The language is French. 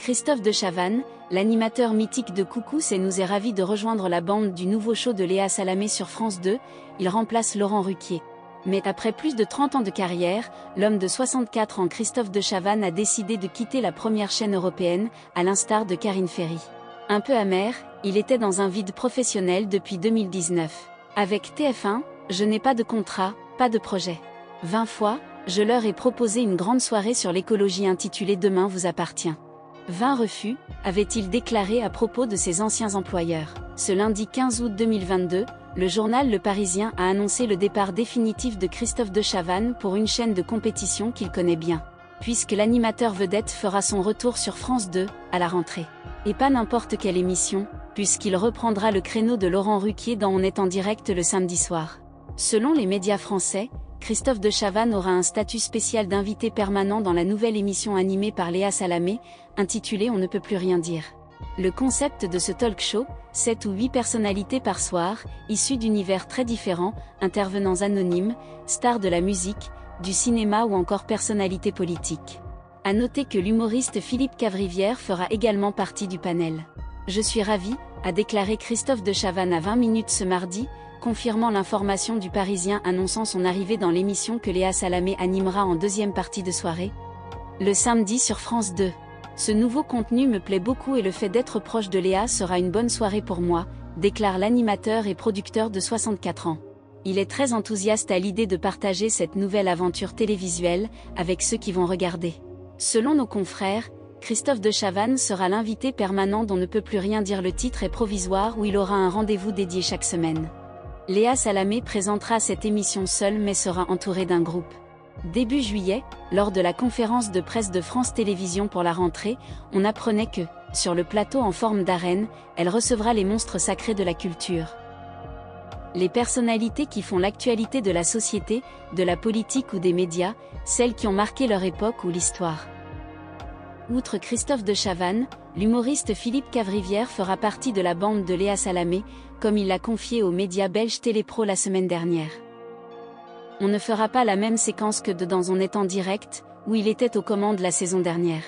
Christophe de Chavannes, l'animateur mythique de Coucou c'est nous est ravi de rejoindre la bande du nouveau show de Léa Salamé sur France 2, il remplace Laurent Ruquier. Mais après plus de 30 ans de carrière, l'homme de 64 ans Christophe de Chavannes a décidé de quitter la première chaîne européenne, à l'instar de Karine Ferry. Un peu amer, il était dans un vide professionnel depuis 2019. Avec TF1, je n'ai pas de contrat, pas de projet. 20 fois, je leur ai proposé une grande soirée sur l'écologie intitulée Demain vous appartient. 20 refus, avait-il déclaré à propos de ses anciens employeurs. Ce lundi 15 août 2022, le journal Le Parisien a annoncé le départ définitif de Christophe de Chavannes pour une chaîne de compétition qu'il connaît bien. Puisque l'animateur vedette fera son retour sur France 2, à la rentrée. Et pas n'importe quelle émission, puisqu'il reprendra le créneau de Laurent Ruquier dans On est en direct le samedi soir. Selon les médias français, Christophe de Chavannes aura un statut spécial d'invité permanent dans la nouvelle émission animée par Léa Salamé, intitulée On ne peut plus rien dire. Le concept de ce talk show, 7 ou 8 personnalités par soir, issues d'univers très différents, intervenants anonymes, stars de la musique, du cinéma ou encore personnalités politiques. À noter que l'humoriste Philippe Cavrivière fera également partie du panel. Je suis ravi, a déclaré Christophe de Chavannes à 20 minutes ce mardi, confirmant l'information du Parisien annonçant son arrivée dans l'émission que Léa Salamé animera en deuxième partie de soirée. Le samedi sur France 2. Ce nouveau contenu me plaît beaucoup et le fait d'être proche de Léa sera une bonne soirée pour moi, déclare l'animateur et producteur de 64 ans. Il est très enthousiaste à l'idée de partager cette nouvelle aventure télévisuelle avec ceux qui vont regarder. Selon nos confrères, Christophe de Chavannes sera l'invité permanent dont ne peut plus rien dire. Le titre est provisoire où il aura un rendez-vous dédié chaque semaine. Léa Salamé présentera cette émission seule mais sera entourée d'un groupe. Début juillet, lors de la conférence de presse de France Télévisions pour la rentrée, on apprenait que, sur le plateau en forme d'arène, elle recevra les monstres sacrés de la culture. Les personnalités qui font l'actualité de la société, de la politique ou des médias, celles qui ont marqué leur époque ou l'histoire. Outre Christophe de Chavannes, l'humoriste Philippe Cavrivière fera partie de la bande de Léa Salamé, comme il l'a confié aux médias belges Télépro la semaine dernière. On ne fera pas la même séquence que dans On est en direct, où il était aux commandes la saison dernière.